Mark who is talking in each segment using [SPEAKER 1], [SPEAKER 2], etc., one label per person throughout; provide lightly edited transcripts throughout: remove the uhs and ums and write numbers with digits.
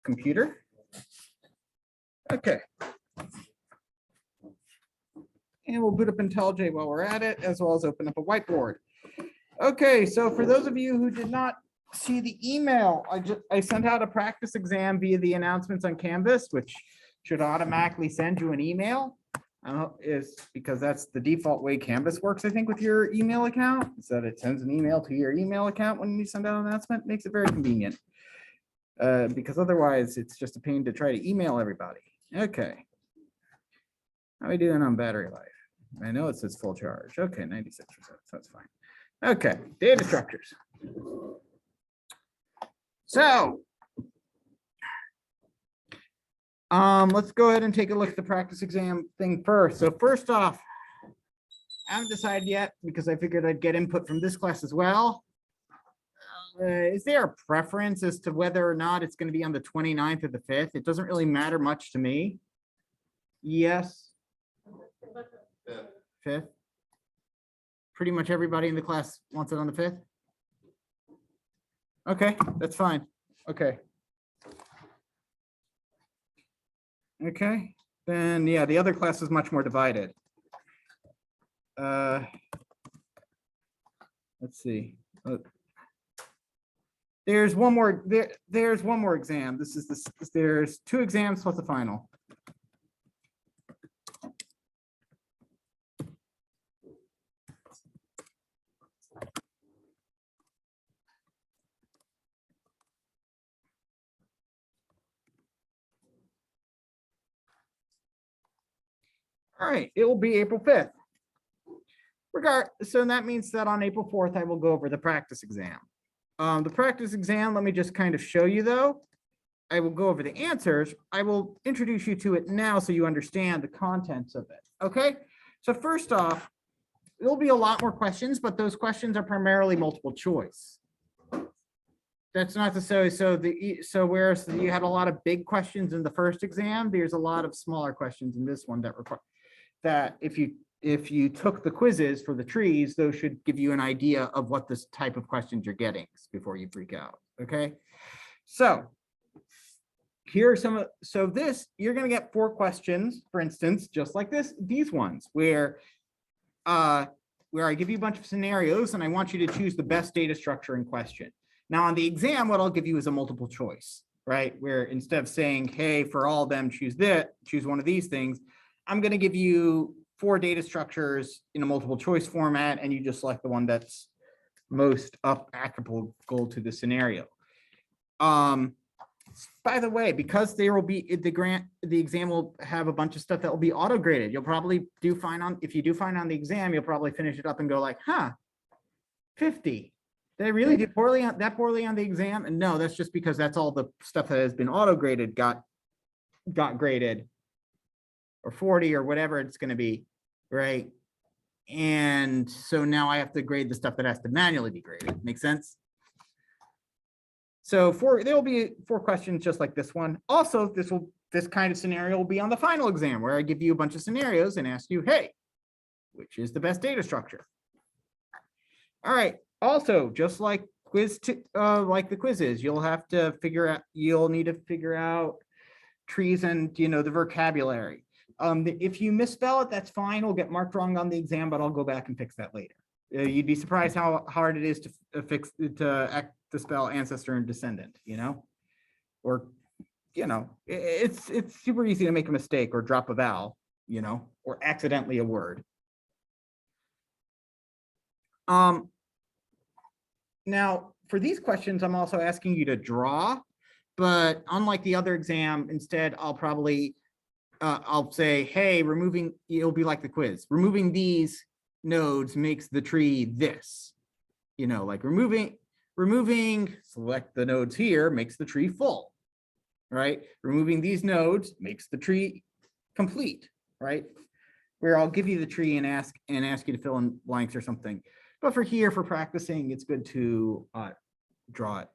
[SPEAKER 1] computer. Okay. And we'll boot up IntelliJ while we're at it, as well as open up a whiteboard. Okay, so for those of you who did not see the email, I sent out a practice exam via the announcements on Canvas, which should automatically send you an email. Is because that's the default way Canvas works, I think, with your email account, is that it sends an email to your email account when you send out an announcement. Makes it very convenient. Because otherwise it's just a pain to try to email everybody. Okay. How are we doing on battery life? I know it says full charge. Okay, 96%, so that's fine. Okay, data structures. So let's go ahead and take a look at the practice exam thing first. So first off, I haven't decided yet because I figured I'd get input from this class as well. Is there a preference as to whether or not it's going to be on the 29th or the 5th? It doesn't really matter much to me. Yes. 5th. Pretty much everybody in the class wants it on the 5th. Okay, that's fine. Okay. Okay, then yeah, the other class is much more divided. Let's see. There's one more. There's one more exam. This is there's 2 exams plus a final. All right, it will be April 5th. So that means that on April 4th, I will go over the practice exam. The practice exam, let me just kind of show you though. I will go over the answers. I will introduce you to it now so you understand the contents of it. Okay, so first off, there'll be a lot more questions, but those questions are primarily multiple choice. That's not to say so whereas you had a lot of big questions in the first exam, there's a lot of smaller questions in this one that require that if you took the quizzes for the trees, those should give you an idea of what this type of questions you're getting before you freak out. Okay, so here are some of, so this, you're going to get 4 questions, for instance, just like these ones where I give you a bunch of scenarios and I want you to choose the best data structure in question. Now on the exam, what I'll give you is a multiple choice, right? Where instead of saying, hey, for all of them, choose one of these things, I'm going to give you 4 data structures in a multiple choice format, and you just select the one that's most applicable to the scenario. By the way, because there will be the exam will have a bunch of stuff that will be auto graded. You'll probably do fine on, if you do fine on the exam, you'll probably finish it up and go like, huh, 50. Did I really do poorly on the exam? And no, that's just because that's all the stuff that has been auto graded got graded, or 40 or whatever it's going to be, right? And so now I have to grade the stuff that has to manually be graded. Make sense? So there will be 4 questions just like this one. Also, this kind of scenario will be on the final exam where I give you a bunch of scenarios and ask you, hey, which is the best data structure? All right. Also, just like like the quizzes, you'll need to figure out trees and the vocabulary. If you misspell it, that's fine. It'll get marked wrong on the exam, but I'll go back and fix that later. You'd be surprised how hard it is to spell ancestor and descendant, or, it's super easy to make a mistake or drop a vowel, or accidentally a word. Now, for these questions, I'm also asking you to draw, but unlike the other exam, instead, I'll probably, I'll say, hey, it'll be like the quiz. Removing these nodes makes the tree this, like removing, select the nodes here makes the tree full, right? Removing these nodes makes the tree complete, right? Where I'll give you the tree and ask you to fill in blanks or something. But for practicing, it's good to draw it.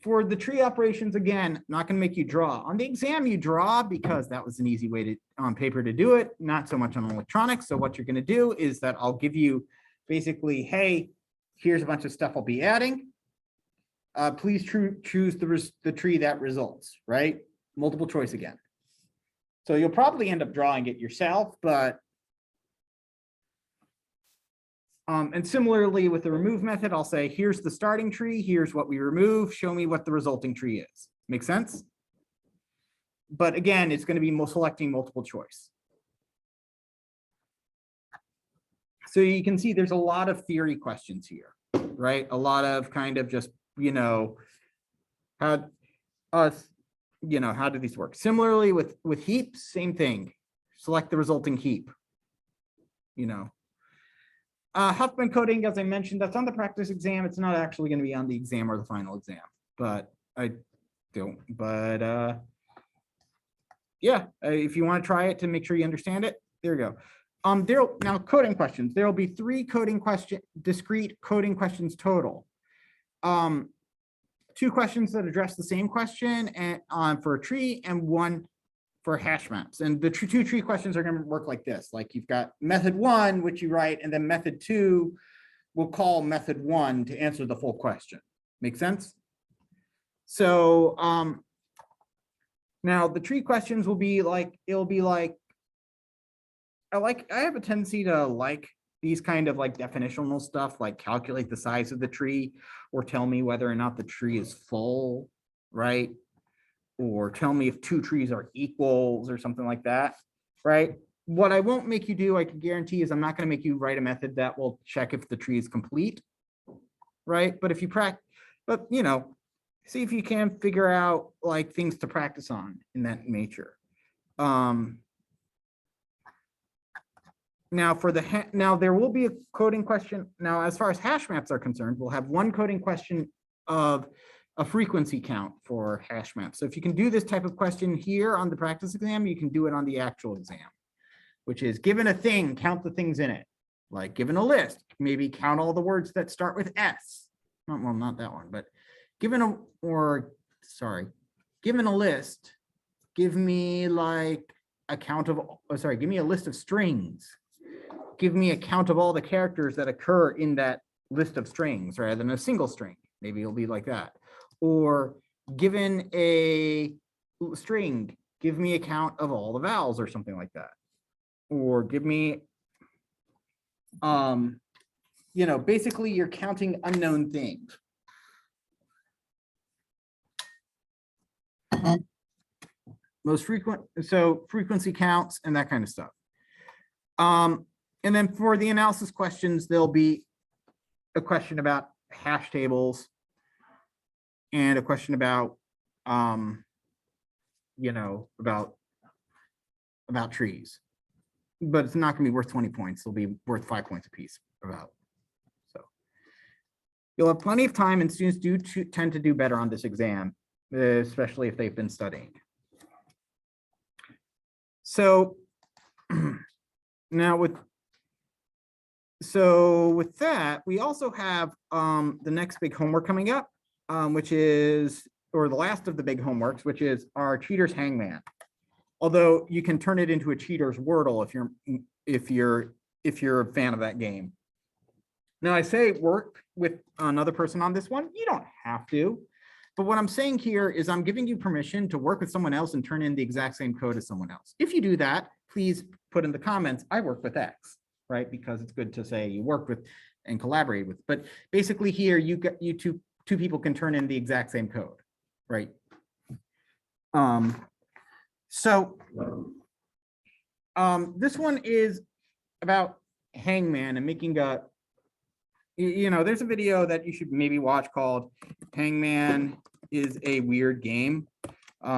[SPEAKER 1] For the tree operations, again, not going to make you draw. On the exam, you draw because that was an easy way on paper to do it, not so much on electronics. So what you're going to do is that I'll give you basically, hey, here's a bunch of stuff I'll be adding. Please choose the tree that results, right? Multiple choice again. So you'll probably end up drawing it yourself, but and similarly with the remove method, I'll say, here's the starting tree, here's what we remove, show me what the resulting tree is. Make sense? But again, it's going to be selecting multiple choice. So you can see there's a lot of theory questions here, right? A lot of kind of just, how do these work? Similarly with heaps, same thing. Select the resulting heap. Huffman coding, as I mentioned, that's on the practice exam. It's not actually going to be on the exam or the final exam, but yeah, if you want to try it to make sure you understand it, there you go. Now coding questions. There will be 3 discrete coding questions total. 2 questions that address the same question and for a tree, and 1 for hash maps. And the 2 tree questions are going to work like this. Like you've got method 1, which you write, and then method 2 will call method 1 to answer the full question. Make sense? So now the tree questions will be like, I have a tendency to like these kind of like definitional stuff, like calculate the size of the tree, or tell me whether or not the tree is full, right? Or tell me if 2 trees are equals or something like that, right? What I won't make you do, I can guarantee, is I'm not going to make you write a method that will check if the tree is complete, right? But if you practice, see if you can figure out like things to practice on in that nature. Now there will be a coding question. Now, as far as hash maps are concerned, we'll have 1 coding question of a frequency count for hash maps. So if you can do this type of question here on the practice exam, you can do it on the actual exam, which is given a thing, count the things in it. Like given a list, maybe count all the words that start with S. Well, not that one, but given a list, give me like a count of, give me a list of strings. Give me a count of all the characters that occur in that list of strings rather than a single string. Maybe it'll be like that. Or given a string, give me a count of all the vowels or something like that. Or give me, basically you're counting unknown things. Most frequent, so frequency counts and that kind of stuff. And then for the analysis questions, there'll be a question about hash tables and a question about, about trees. But it's not going to be worth 20 points. It'll be worth 5 points a piece about. So you'll have plenty of time, and students do tend to do better on this exam, especially if they've been studying. So now with that, we also have the next big homework coming up, which is, or the last of the big homeworks, which is our cheater's Hangman. Although you can turn it into a cheater's Wordle if you're a fan of that game. Now I say work with another person on this one. You don't have to. But what I'm saying here is I'm giving you permission to work with someone else and turn in the exact same code as someone else. If you do that, please put in the comments, I work with X, right? Because it's good to say you work with and collaborate with. But basically here, you two people can turn in the exact same code, right? This one is about Hangman and making a, there's a video that you should maybe watch called Hangman is a Weird Game,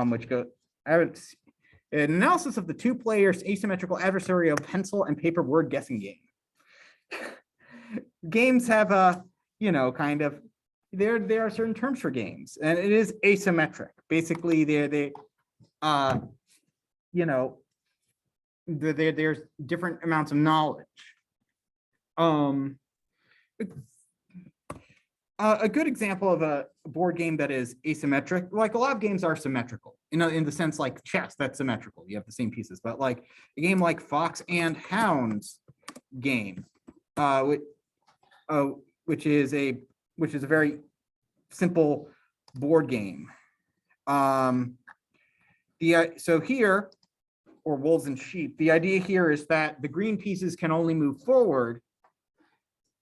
[SPEAKER 1] which I haven't, an analysis of the 2 players asymmetrical adversarial pencil and paper word guessing game. Games have a, kind of, there are certain terms for games, and it is asymmetric. Basically, there's different amounts of knowledge. A good example of a board game that is asymmetric, like a lot of games are symmetrical, in the sense like chess, that's symmetrical. You have the same pieces, but like a game like Fox and Hounds game, which is a very simple board game. So here, or wolves and sheep, the idea here is that the green pieces can only move forward,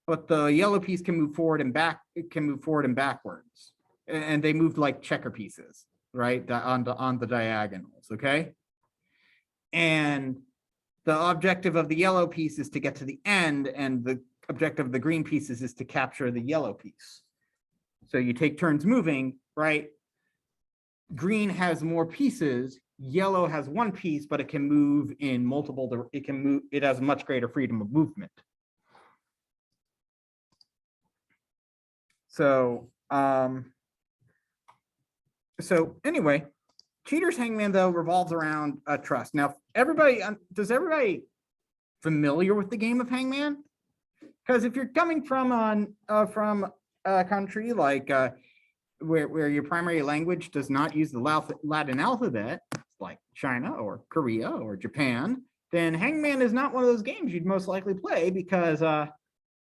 [SPEAKER 1] but the yellow piece can move forward and back. It can move forward and backwards, and they move like checker pieces, right, on the diagonals. Okay, and the objective of the yellow piece is to get to the end, and the objective of the green pieces is to capture the yellow piece. So you take turns moving, right? Green has more pieces, yellow has one piece, but it can move in multiple, it has much greater freedom of movement. So, anyway, Cheater's Hangman, though, revolves around trust. Now, does everybody familiar with the game of Hangman? Because if you're coming from a country like where your primary language does not use the Latin alphabet, like China or Korea or Japan, then Hangman is not one of those games you'd most likely play because,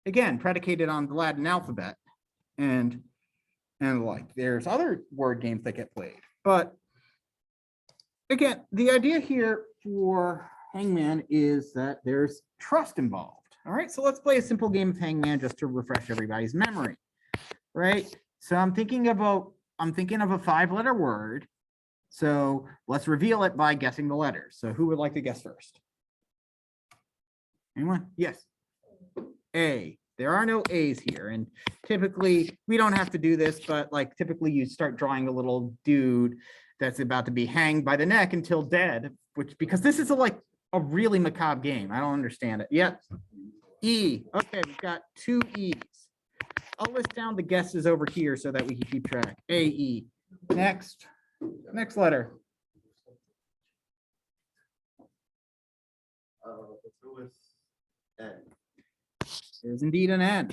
[SPEAKER 1] again, predicated on the Latin alphabet, and like there's other word games that get played. But again, the idea here for Hangman is that there's trust involved. All right, so let's play a simple game of Hangman just to refresh everybody's memory, right? So I'm thinking of a 5-letter word. So let's reveal it by guessing the letters. So who would like to guess first? Anyone? Yes. A. There are no A's here, and typically we don't have to do this, but like typically you start drawing a little dude that's about to be hanged by the neck until dead, because this is a really macabre game. I don't understand it. Yep. E. Okay, we've got 2 E's. I'll list down the guesses over here so that we can keep track. A, E. Next letter.
[SPEAKER 2] Let's go with N.
[SPEAKER 1] There's indeed an N.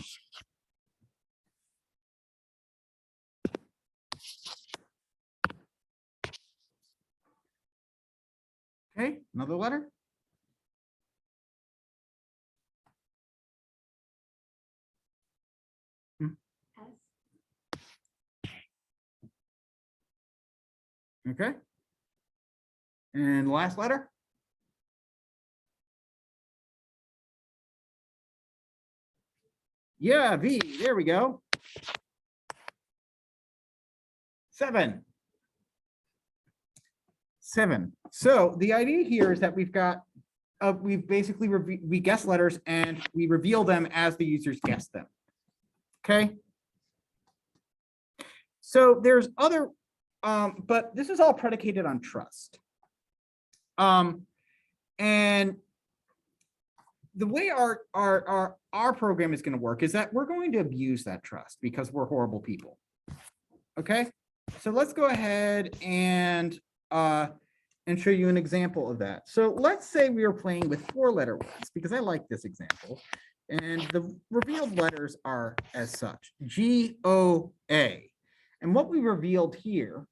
[SPEAKER 1] Okay, another letter. Okay. And last letter. Yeah, V. There we go. 7. So the idea here is that we've got, we've basically, we guess letters and we reveal them as the users guess them. Okay. So there's other, but this is all predicated on trust. And the way our program is going to work is that we're going to abuse that trust because we're horrible people. Okay, so let's go ahead and show you an example of that. So let's say we are playing with 4-letter words because I like this example, and the revealed letters are as such: G-O-A. And what we revealed here,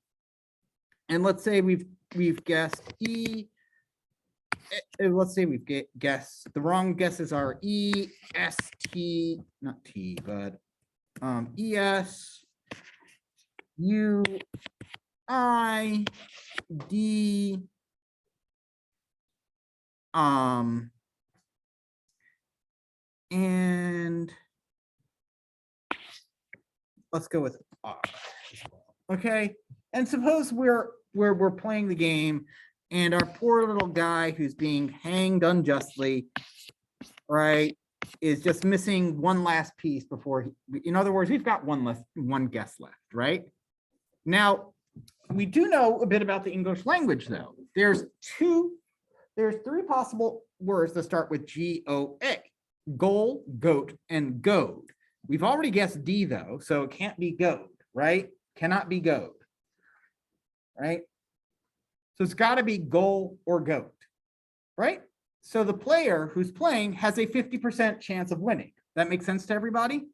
[SPEAKER 1] and let's say we've guessed E. Let's say we've guessed, the wrong guesses are E, S, T, not T, but E, S, U, I, D, and let's go with R. Okay, and suppose we're playing the game, and our poor little guy who's being hanged unjustly, right, is just missing one last piece before in other words, we've got one guess left, right? Now, we do know a bit about the English language, though. There's 3 possible words that start with G-O-A: goal, goat, and goad. We've already guessed D, though, so it can't be goad, right? Cannot be goad, right? So it's got to be goal or goat, right? So the player who's playing has a 50% chance of winning. That makes sense to everybody?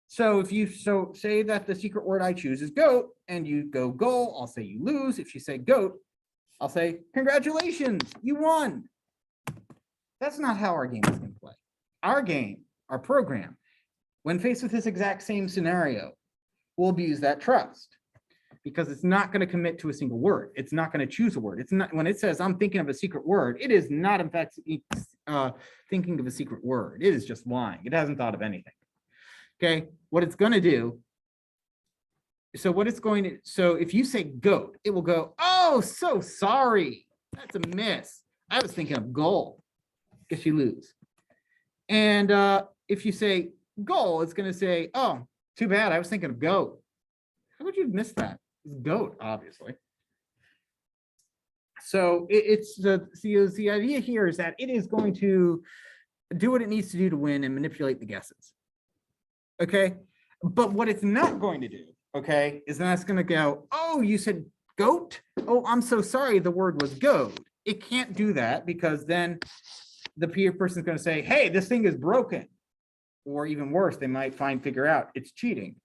[SPEAKER 1] So if you say that the secret word I choose is goat and you go goal, I'll say you lose. If you say goat, I'll say congratulations, you won. That's not how our game is going to play. Our game, our program, when faced with this exact same scenario, will abuse that trust because it's not going to commit to a single word. It's not going to choose a word. It's not, when it says I'm thinking of a secret word, it is not in fact thinking of a secret word. It is just lying. It hasn't thought of anything. Okay, what it's going to do. So what it's going to, so if you say goat, it will go, oh, so sorry. That's a miss. I was thinking of goal. Guess you lose. And if you say goal, it's going to say, oh, too bad. I was thinking of goat. How would you have missed that? It's goat, obviously. So it's the idea here is that it is going to do what it needs to do to win and manipulate the guesses. Okay. But what it's not going to do, okay, is then it's going to go, oh, you said goat? Oh, I'm so sorry. The word was goat. It can't do that because then the peer person is going to say, hey, this thing is broken. Or even worse, they might figure out it's cheating,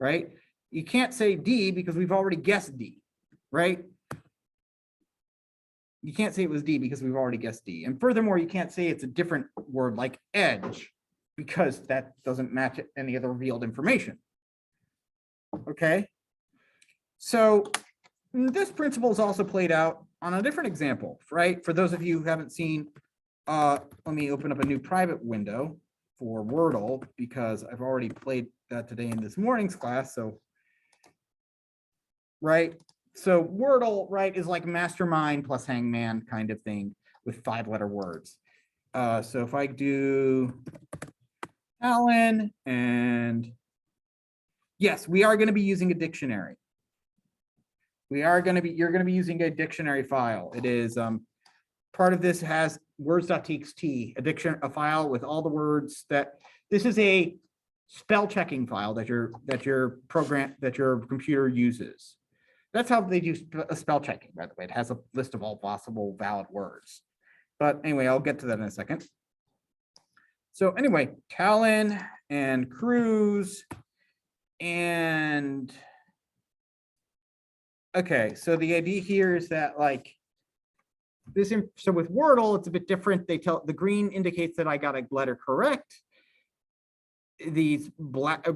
[SPEAKER 1] right? You can't say D because we've already guessed D, right? You can't say it was D because we've already guessed D. And furthermore, you can't say it's a different word like edge because that doesn't match any other revealed information. Okay. So this principle is also played out on a different example, right? For those of you who haven't seen, let me open up a new private window for Wordle because I've already played that today in this morning's class. So, right. So Wordle, right, is like mastermind plus hangman kind of thing with 5-letter words. So if I do Alan and yes, we are going to be using a dictionary. You're going to be using a dictionary file. It is part of this has words.txt, a file with all the words that this is a spell checking file that your computer uses. That's how they do spell checking, by the way. It has a list of all possible valid words. But anyway, I'll get to that in a second. So anyway, Talon and Cruz and okay, so the idea here is that like this, so with Wordle, it's a bit different. They tell the green indicates that I got a letter correct. These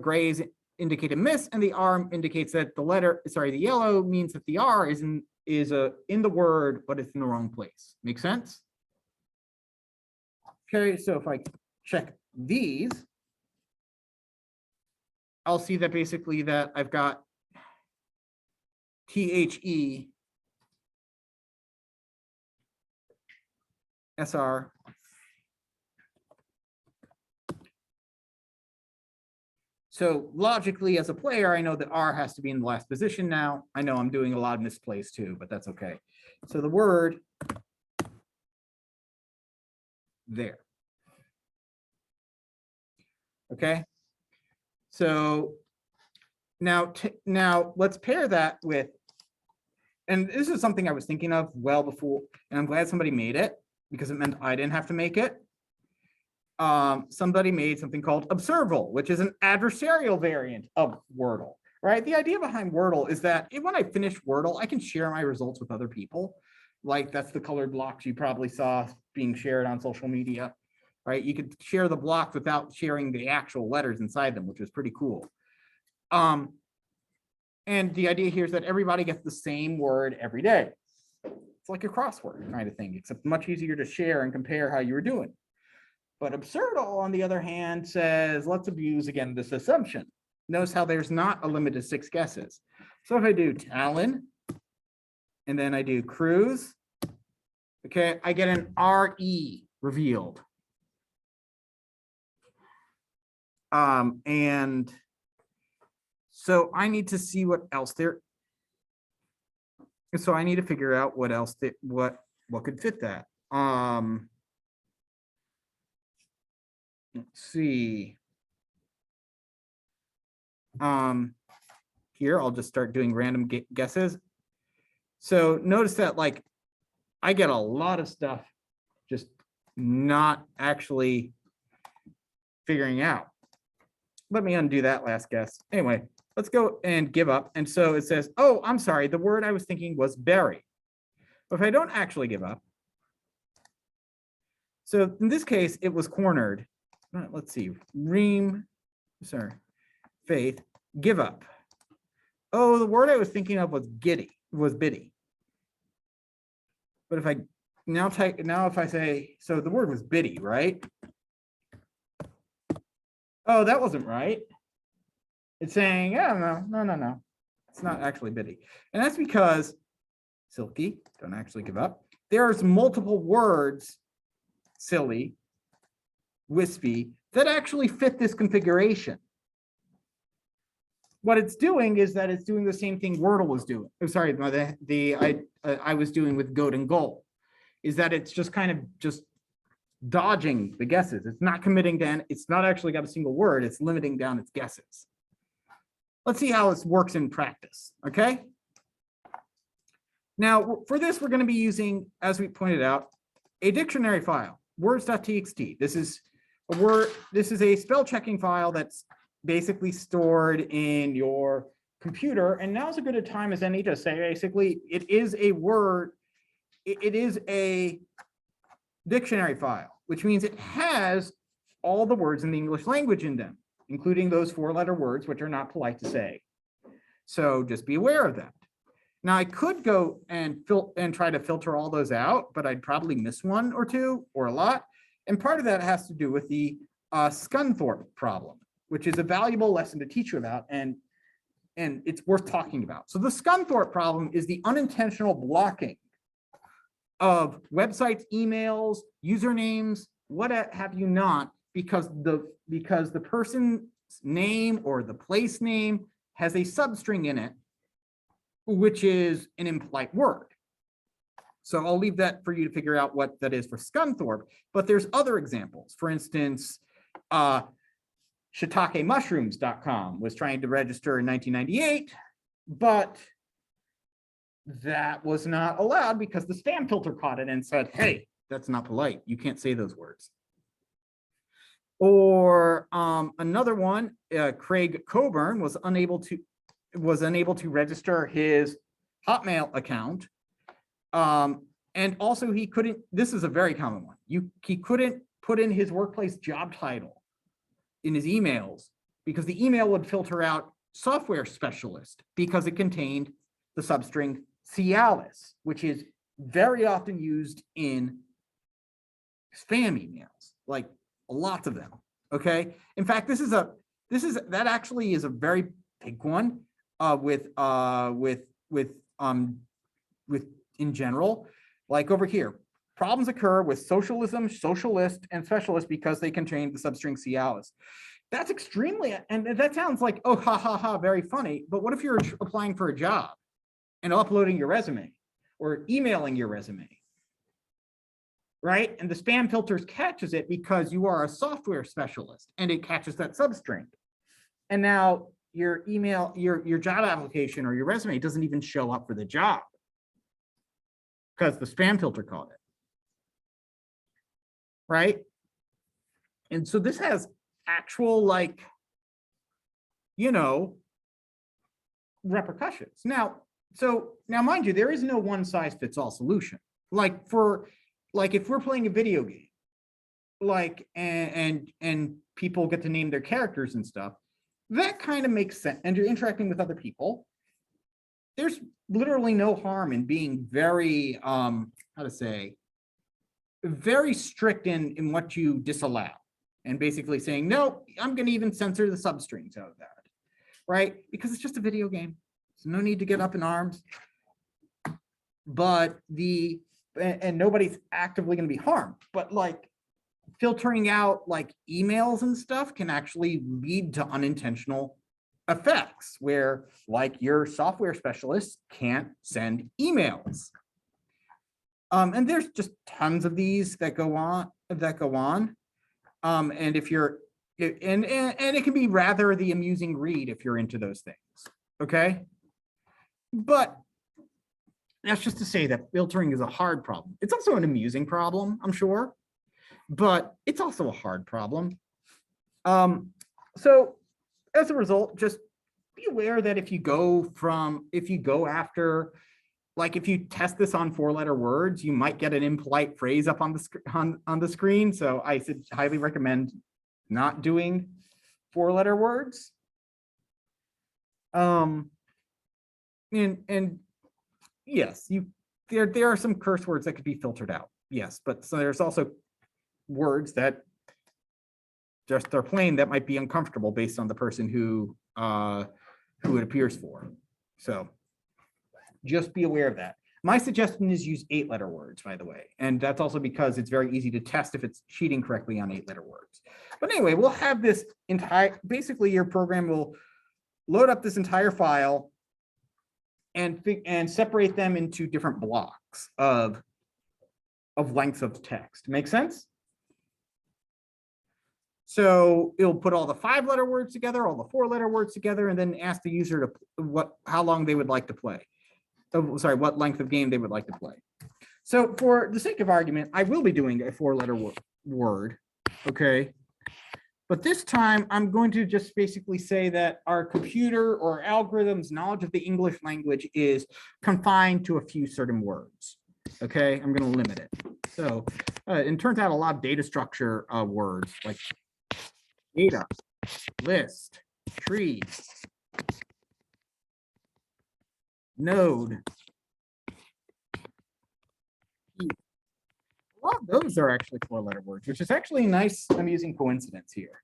[SPEAKER 1] grays indicate a miss, and the R indicates that the yellow means that the R is in the word, but it's in the wrong place. Make sense? Okay, so if I check these, I'll see that basically that I've got THE SR. So logically, as a player, I know that R has to be in the last position now. I know I'm doing a lot of misplays too, but that's okay. So the word there. Okay. So now let's pair that with, and this is something I was thinking of well before, and I'm glad somebody made it because it meant I didn't have to make it. Somebody made something called Absurdle, which is an adversarial variant of Wordle, right? The idea behind Wordle is that when I finish Wordle, I can share my results with other people. Like that's the colored blocks you probably saw being shared on social media, right? You could share the blocks without sharing the actual letters inside them, which is pretty cool. And the idea here is that everybody gets the same word every day. It's like a crossword kind of thing, except much easier to share and compare how you were doing. But Absurdle, on the other hand, says, let's abuse, again, this assumption. Notice how there's not a limit of 6 guesses. So if I do Talon, and then I do Cruz, okay, I get an RE revealed. And so I need to see what else there. So I need to figure out what else, what could fit that. Let's see. Here, I'll just start doing random guesses. So notice that like I get a lot of stuff just not actually figuring out. Let me undo that last guess. Anyway, let's go and give up. And so it says, oh, I'm sorry. The word I was thinking was berry. But if I don't actually give up. So in this case, it was cornered. Let's see, Faith, give up. Oh, the word I was thinking of was bitty. But if I now if I say, so the word was bitty, right? Oh, that wasn't right. It's saying, oh, no. It's not actually bitty. And that's because, silky, don't actually give up. There's multiple words, silly, wispy, that actually fit this configuration. What it's doing is that it's doing the same thing Wordle was doing. Oh, sorry, I was doing with goat and goal, is that it's just kind of just dodging the guesses. It's not committing to, it's not actually got a single word. It's limiting down its guesses. Let's see how this works in practice, okay? Now, for this, we're going to be using, as we pointed out, a dictionary file, words.txt. This is a spell checking file that's basically stored in your computer. And now's as good a time as any to say, basically, it is a dictionary file, which means it has all the words in the English language in them, including those 4-letter words, which are not polite to say. So just be aware of that. Now, I could go and try to filter all those out, but I'd probably miss one or two or a lot. And part of that has to do with the Scunthorpe problem, which is a valuable lesson to teach you about, and it's worth talking about. So the Scunthorpe problem is the unintentional blocking of websites, emails, usernames, what have you not, because the person's name or the place name has a substring in it, which is an impolite word. So I'll leave that for you to figure out what that is for Scunthorpe, but there's other examples. For instance, shitakemushrooms.com was trying to register in 1998, but that was not allowed because the spam filter caught it and said, hey, that's not polite. You can't say those words. Or another one, Craig Coburn was unable to register his Hotmail account. And also he couldn't, this is a very common one. He couldn't put in his workplace job title in his emails because the email would filter out software specialist because it contained the substring Cialis, which is very often used in spam emails, like lots of them. Okay. In fact, that actually is a very big one with in general, like over here, problems occur with socialism, socialist, and specialist because they contain the substring Cialis. That's extremely, and that sounds like, oh, ha, very funny. But what if you're applying for a job and uploading your resume or emailing your resume, right? And the spam filters catches it because you are a software specialist and it catches that substring. And now your email, your job application or your resume doesn't even show up for the job because the spam filter caught it, right? And so this has actual, like, repercussions. Now, mind you, there is no one size fits all solution. Like if we're playing a video game, like, and people get to name their characters and stuff, that kind of makes sense. And you're interacting with other people. There's literally no harm in being very, very strict in what you disallow. And basically saying, no, I'm going to even censor the substrings out of that, right? Because it's just a video game. So no need to get up in arms. But and nobody's actively going to be harmed. But like filtering out like emails and stuff can actually lead to unintentional effects where like your software specialist can't send emails. And there's just tons of these that go on. And if you're, and it can be rather the amusing read if you're into those things, okay? But that's just to say that filtering is a hard problem. It's also an amusing problem, I'm sure, but it's also a hard problem. So as a result, just be aware that if you go after, like if you test this on 4-letter words, you might get an impolite phrase up on the screen. So I highly recommend not doing 4-letter words. and yes, there are some curse words that could be filtered out. Yes, but so there's also words that just are plain that might be uncomfortable based on the person who it appears for. So just be aware of that. My suggestion is use 8-letter words, by the way. And that's also because it's very easy to test if it's cheating correctly on 8-letter words. But anyway, we'll have this basically your program will load up this entire file and separate them into different blocks of lengths of text. Make sense? So it'll put all the 5-letter words together, all the 4-letter words together, and then ask the user to how long they would like to play. Oh, sorry, what length of game they would like to play. So for the sake of argument, I will be doing a 4-letter word, okay? But this time I'm going to just basically say that our computer or algorithm's knowledge of the English language is confined to a few certain words, okay? I'm gonna limit it. So it turns out a lot of data structure words like data, list, tree, node. A lot of those are actually 4-letter words, which is actually a nice, amusing coincidence here.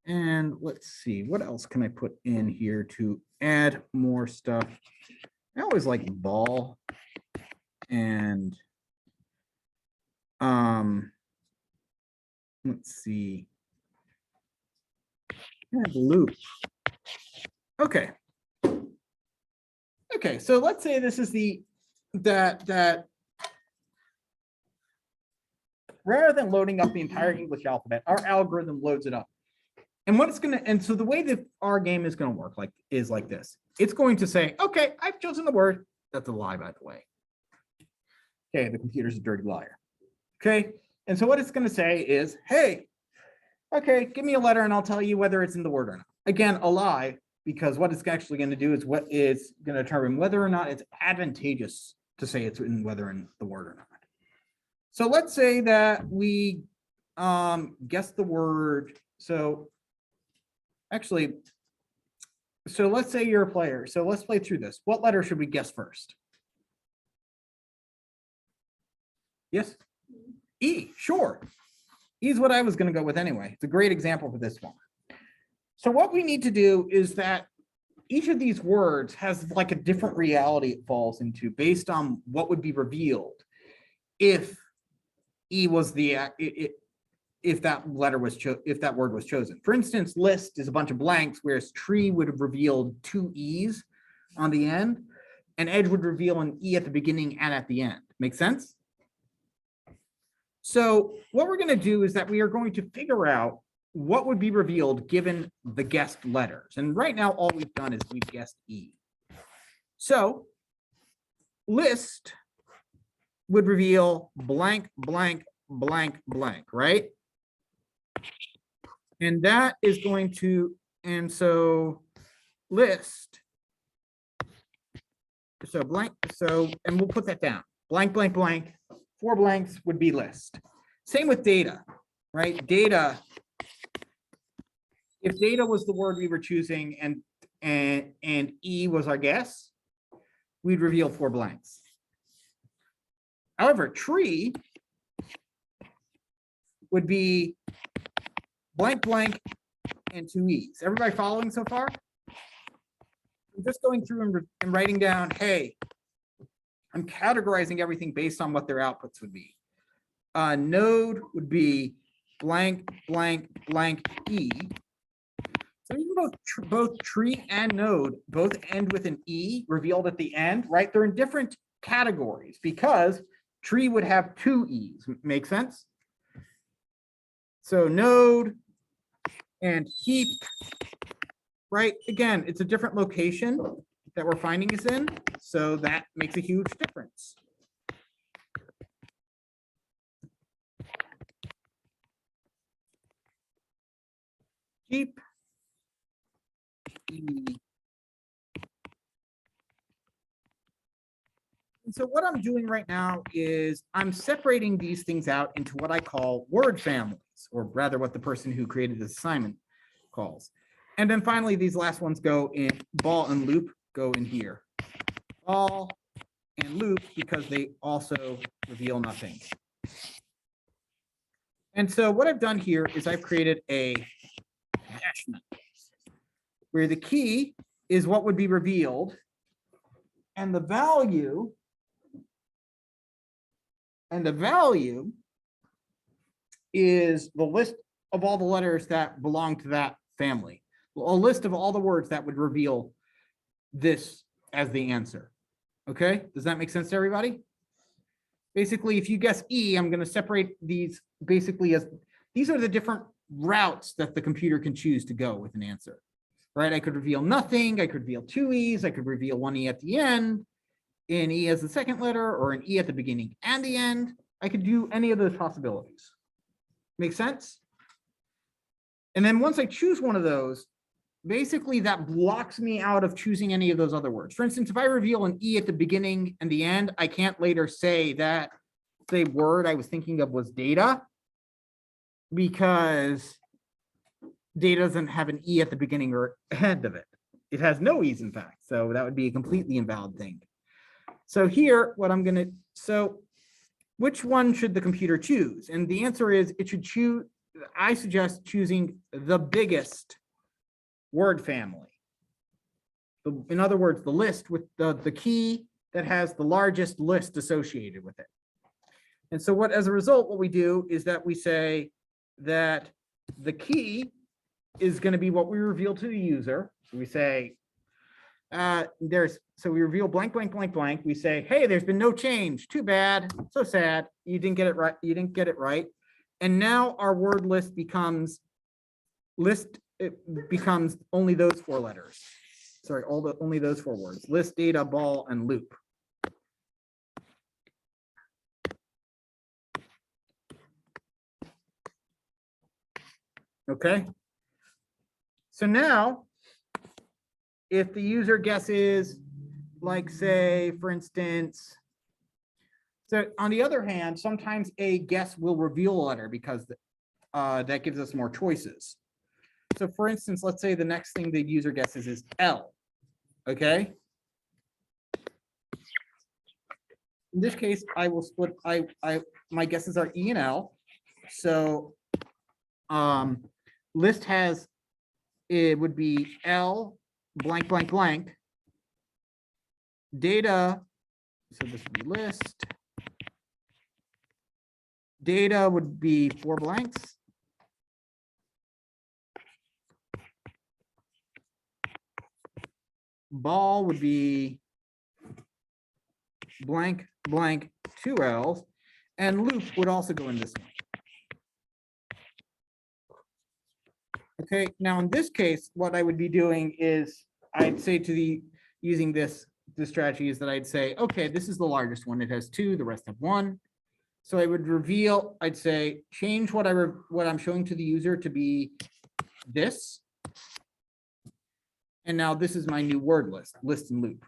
[SPEAKER 1] And let's see, what else can I put in here to add more stuff? I always like ball and let's see. Loop. Okay. Okay, so let's say this is that rather than loading up the entire English alphabet, our algorithm loads it up. And what it's gonna, and so the way that our game is gonna work is like this. It's going to say, okay, I've chosen the word. That's a lie, by the way. Okay, the computer's a dirty liar. Okay, and so what it's gonna say is, hey, okay, give me a letter and I'll tell you whether it's in the word or not. Again, a lie, because what it's actually going to do is what is going to determine whether or not it's advantageous to say it's in whether in the word or not. So let's say that we guess the word. So actually, so let's say you're a player. So let's play through this. What letter should we guess first? Yes? E, sure. E is what I was going to go with anyway. It's a great example for this one. So what we need to do is that each of these words has like a different reality it falls into based on what would be revealed if E was the if that letter was if that word was chosen. For instance, list is a bunch of blanks, whereas tree would have revealed 2 E's on the end, and edge would reveal an E at the beginning and at the end. Make sense? So what we're going to do is that we are going to figure out what would be revealed given the guessed letters. And right now, all we've done is we've guessed E. So list would reveal blank, blank, blank, blank, right? And that is going to, and so list, so blank, so, and we'll put that down. Blank, blank, blank, 4 blanks would be list. Same with data, right? Data, if data was the word we were choosing and E was our guess, we'd reveal 4 blanks. However, tree would be blank, blank, and 2 E's. Everybody following so far? I'm just going through and writing down, hey, I'm categorizing everything based on what their outputs would be. Node would be blank, blank, blank, E. So even both tree and node both end with an E revealed at the end, right? They're in different categories because tree would have 2 E's. Make sense? So node and heap, right? Again, it's a different location that we're finding is in, so that makes a huge difference. Heap, E, And so what I'm doing right now is I'm separating these things out into what I call word families, or rather what the person who created this assignment calls. And then finally, these last ones go in ball and loop go in here. Ball and loop because they also reveal nothing. And so what I've done here is I've created a hashment where the key is what would be revealed and the value is the list of all the letters that belong to that family. A list of all the words that would reveal this as the answer. Okay, does that make sense to everybody? Basically, if you guess E, I'm going to separate these basically as these are the different routes that the computer can choose to go with an answer, right? I could reveal nothing. I could reveal two E's. I could reveal one E at the end, an E as the second letter, or an E at the beginning and the end. I could do any of those possibilities. Make sense? And then once I choose one of those, basically that blocks me out of choosing any of those other words. For instance, if I reveal an E at the beginning and the end, I can't later say that the word I was thinking of was data, because data doesn't have an E at the beginning or end of it. It has no E's, in fact. So that would be a completely invalid thing. So here, what I'm going to, so which one should the computer choose? And the answer is it should choose, I suggest choosing the biggest word family. In other words, the list with the key that has the largest list associated with it. And so what, as a result, what we do is that we say that the key is going to be what we reveal to the user. So we say, so we reveal blank, blank, blank, blank. We say, hey, there's been no change. Too bad. So sad. You didn't get it right. You didn't get it right. And now our word list becomes it becomes only those four letters. Sorry, only those four words: list, data, ball, and loop. Okay. So now, if the user guesses, like say, for instance, so on the other hand, sometimes a guess will reveal a letter because that gives us more choices. So for instance, let's say the next thing the user guesses is L, okay? In this case, I will split, my guesses are E and L. So list has, it would be L blank, blank, blank. Data, so this would be list. Data would be four blanks. Ball would be blank, blank, two L's, and loop would also go in this one. Okay, now in this case, what I would be doing is I'd say to the, using this strategy is that I'd say, okay, this is the largest one. It has two, the rest have one. So I would reveal, I'd say, change what I'm showing to the user to be this. And now this is my new word list and loop.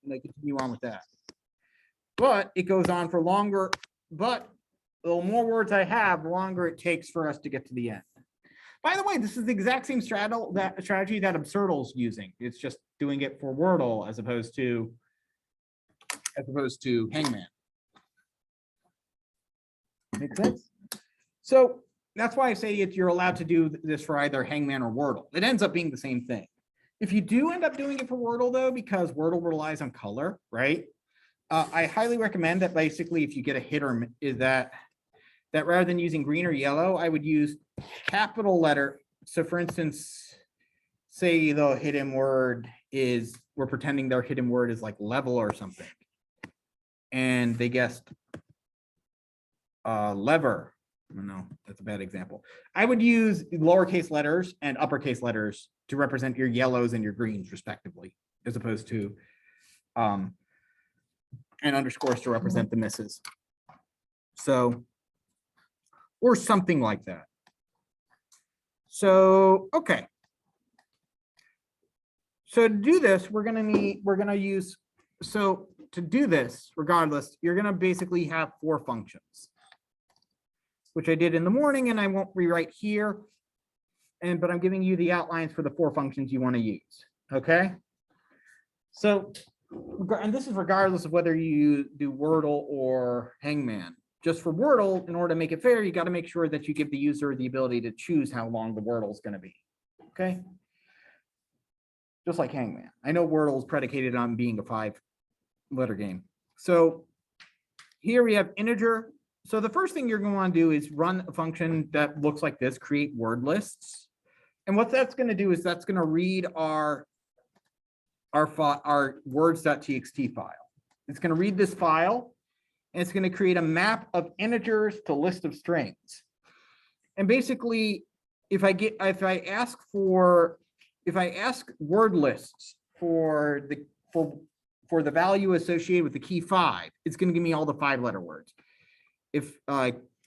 [SPEAKER 1] And I continue on with that. But it goes on for longer, but the more words I have, the longer it takes for us to get to the end. By the way, this is the exact same strategy that Absurdle is using. It's just doing it for Wordle as opposed to Hangman. Make sense? So that's why I say you're allowed to do this for either Hangman or Wordle. It ends up being the same thing. If you do end up doing it for Wordle, though, because Wordle relies on color, right? I highly recommend that basically if you get a hit or is that rather than using green or yellow, I would use capital letter. So for instance, say the hidden word is, we're pretending their hidden word is like level or something. And they guessed lever. No, that's a bad example. I would use lowercase letters and uppercase letters to represent your yellows and your greens respectively, as opposed to and underscores to represent the misses. So, or something like that. So, okay. So to do this, we're gonna use, so to do this, regardless, you're going to basically have 4 functions, which I did in the morning, and I won't rewrite here. But I'm giving you the outlines for the 4 functions you want to use. Okay. So, and this is regardless of whether you do Wordle or Hangman. Just for Wordle, in order to make it fair, you got to make sure that you give the user the ability to choose how long the Wordle is going to be. Okay. Just like Hangman. I know Wordle is predicated on being a 5-letter game. So here we have integer. So the first thing you're going to want to do is run a function that looks like this, create word lists. And what that's going to do is that's going to read our words.txt file. It's going to read this file, and it's going to create a map of integers to list of strings. And basically, if I ask word lists for the value associated with the key 5, it's going to give me all the 5-letter words. If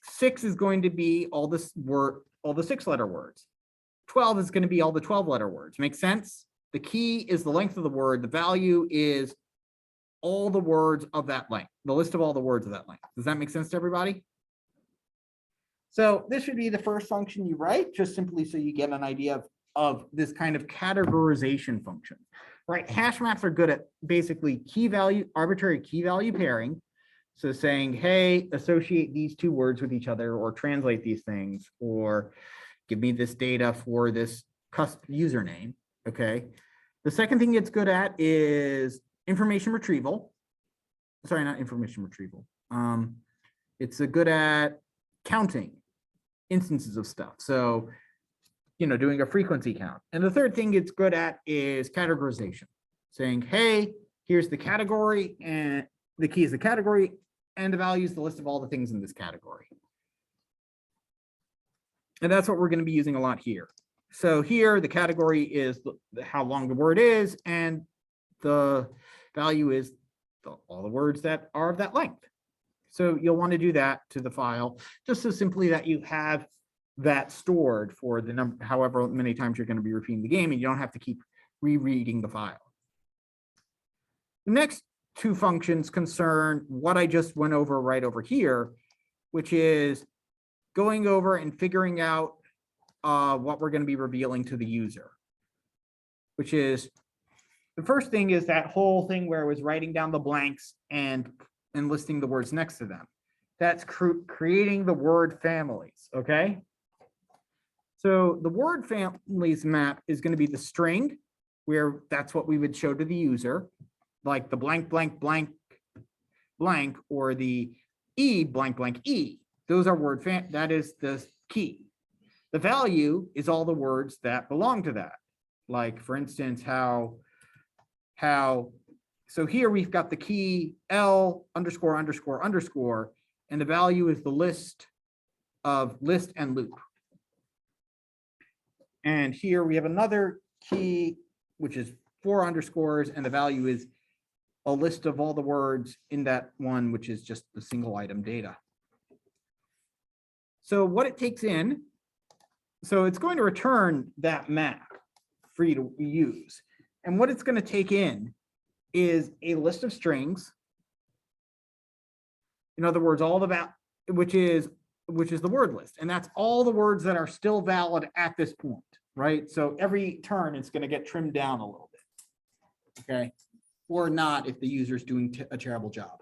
[SPEAKER 1] 6 is going to be all the 6-letter words. 12 is going to be all the 12-letter words. Make sense? The key is the length of the word. The value is all the words of that length, the list of all the words of that length. Does that make sense to everybody? So this should be the first function you write, just simply so you get an idea of this kind of categorization function, right? Hash maps are good at basically arbitrary key value pairing. So saying, hey, associate these 2 words with each other, or translate these things, or give me this data for this custom username. Okay. The second thing it's good at is information retrieval. Sorry, not information retrieval. It's good at counting instances of stuff. So, doing a frequency count. And the third thing it's good at is categorization, saying, hey, here's the category, and the key is the category, and the value is the list of all the things in this category. And that's what we're going to be using a lot here. So here, the category is how long the word is, and the value is all the words that are of that length. So you'll want to do that to the file, just so simply that you have that stored for the number, however many times you're going to be repeating the game, and you don't have to keep rereading the file. The next 2 functions concern what I just went over right over here, which is going over and figuring out what we're going to be revealing to the user, which is the first thing is that whole thing where I was writing down the blanks and listing the words next to them. That's creating the word families. Okay. So the word families map is going to be the string, where that's what we would show to the user, like the blank, blank, blank, blank, or the E blank, blank, E. Those are that is the key. The value is all the words that belong to that. Like, for instance, so here we've got the key L underscore underscore underscore, and the value is the list and loop. And here we have another key, which is 4 underscores, and the value is a list of all the words in that one, which is just the single item data. So what it takes in, so it's going to return that map for you to use. And what it's going to take in is a list of strings. In other words, all the which is the word list. And that's all the words that are still valid at this point, right? So every turn, it's going to get trimmed down a little bit. Okay. Or not if the user is doing a terrible job.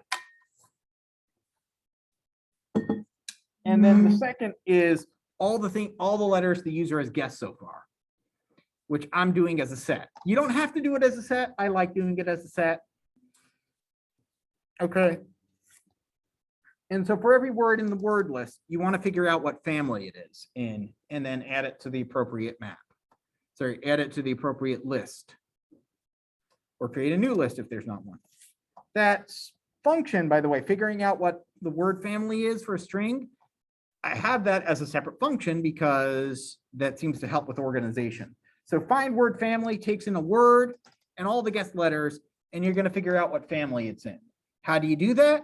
[SPEAKER 1] And then the second is all the letters the user has guessed so far, which I'm doing as a set. You don't have to do it as a set. I like doing it as a set. Okay. And so for every word in the word list, you want to figure out what family it is in, and then add it to the appropriate map. Sorry, add it to the appropriate list, or create a new list if there's not one. That function, by the way, figuring out what the word family is for a string, I have that as a separate function because that seems to help with organization. So find word family takes in a word and all the guessed letters, and you're going to figure out what family it's in. How do you do that?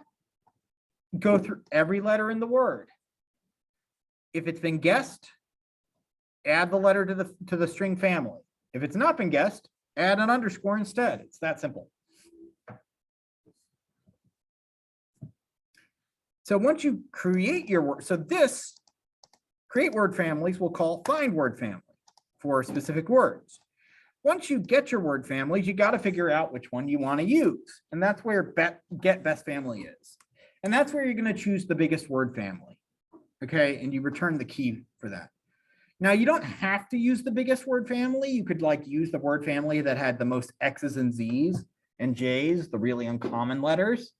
[SPEAKER 1] Go through every letter in the word. If it's been guessed, add the letter to the string family. If it's not been guessed, add an underscore instead. It's that simple. So once you create your word, so this create word families we'll call find word family for specific words. Once you get your word families, you got to figure out which one you want to use. And that's where get best family is. And that's where you're going to choose the biggest word family. Okay. And you return the key for that. Now you don't have to use the biggest word family. You could like use the word family that had the most X's and Z's and J's, the really uncommon letters.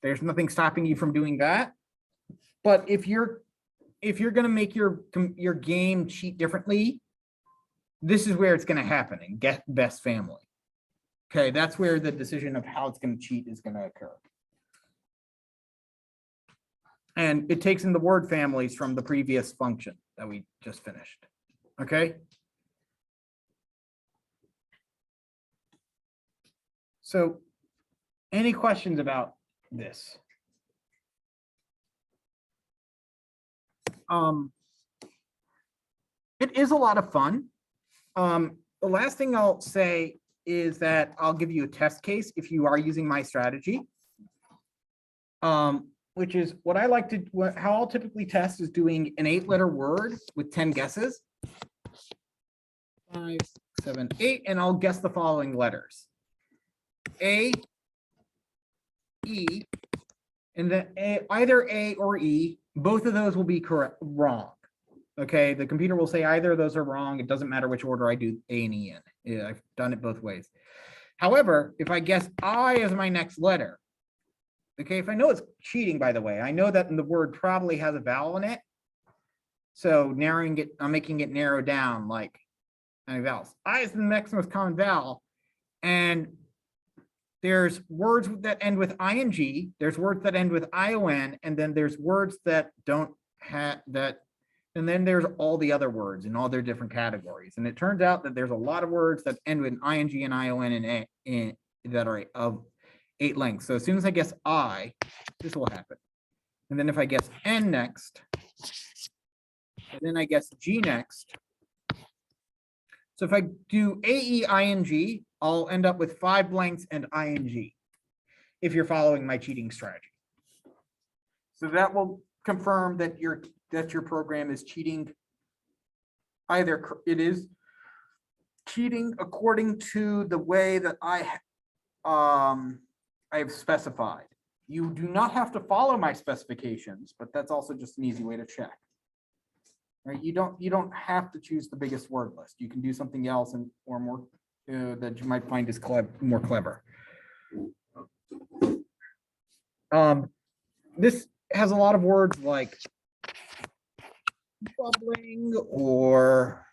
[SPEAKER 1] There's nothing stopping you from doing that. But if you're going to make your game cheat differently, this is where it's going to happen and get best family. Okay, that's where the decision of how it's going to cheat is going to occur. And it takes in the word families from the previous function that we just finished. Okay. So any questions about this? It is a lot of fun. The last thing I'll say is that I'll give you a test case if you are using my strategy, which is what I like to, how I'll typically test is doing an 8-letter word with 10 guesses. 5, 7, 8, and I'll guess the following letters. A, E, and then either A or E, both of those will be wrong. Okay, the computer will say either of those are wrong. It doesn't matter which order I do A and E in. Yeah, I've done it both ways. However, if I guess I as my next letter, okay, if I know it's cheating, by the way, I know that the word probably has a vowel in it. So narrowing it, I'm making it narrow down like any vowels. I is the next most common vowel. And there's words that end with ing, there's words that end with ion, and then there's words that don't have that. And then there's all the other words in all their different categories. And it turns out that there's a lot of words that end with ing and ion and that are of 8 lengths. So as soon as I guess I, this will happen. And then if I guess N next, and then I guess G next. So if I do AEING, I'll end up with 5 blanks and ing, if you're following my cheating strategy. So that will confirm that your program is cheating. Either it is cheating according to the way that I've specified. You do not have to follow my specifications, but that's also just an easy way to check. Right? You don't have to choose the biggest word list. You can do something else or more that you might find is more clever. This has a lot of words like bubbling or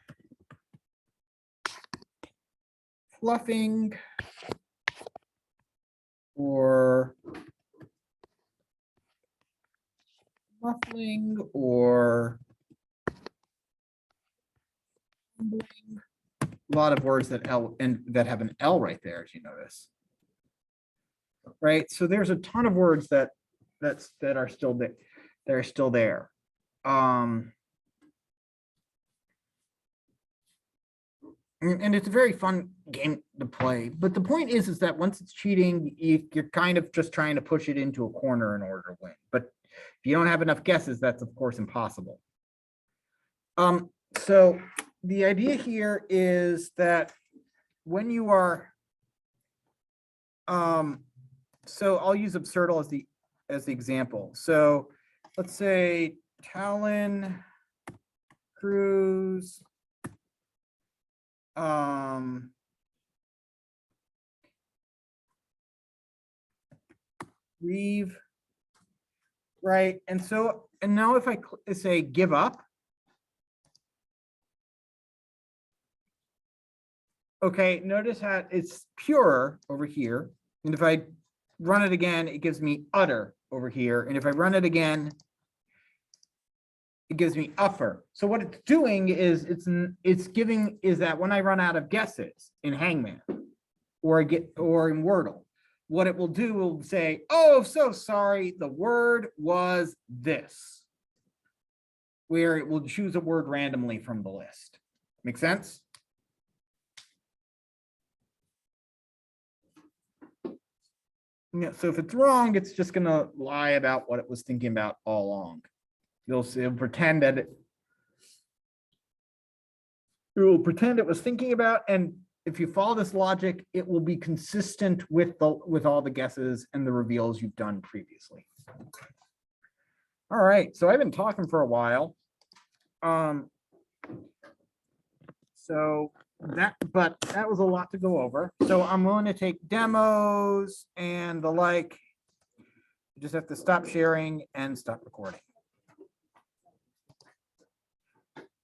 [SPEAKER 1] fluffing or muffling or a lot of words that that have an L right there, as you notice. Right, so there's a ton of words that are still there. They're still there. And it's a very fun game to play. But the point is that once it's cheating, you're kind of just trying to push it into a corner in order to win. But if you don't have enough guesses, that's of course impossible. So the idea here is that when you are, so I'll use Absurdle as the example. So let's say Talon, Cruz, Reeve, right? And so, and now if I say give up, okay, notice how it's pure over here. And if I run it again, it gives me utter over here. And if I run it again, it gives me upper. So what it's doing is it's giving is that when I run out of guesses in Hangman or in Wordle, what it will do will say, oh, so sorry, the word was this, where it will choose a word randomly from the list. Make sense? Yeah, so if it's wrong, it's just gonna lie about what it was thinking about all along. You'll see, it'll pretend that it will pretend it was thinking about, and if you follow this logic, it will be consistent with all the guesses and the reveals you've done previously. All right, so I've been talking for a while. But that was a lot to go over. So I'm going to take demos and the like. You just have to stop sharing and stop recording.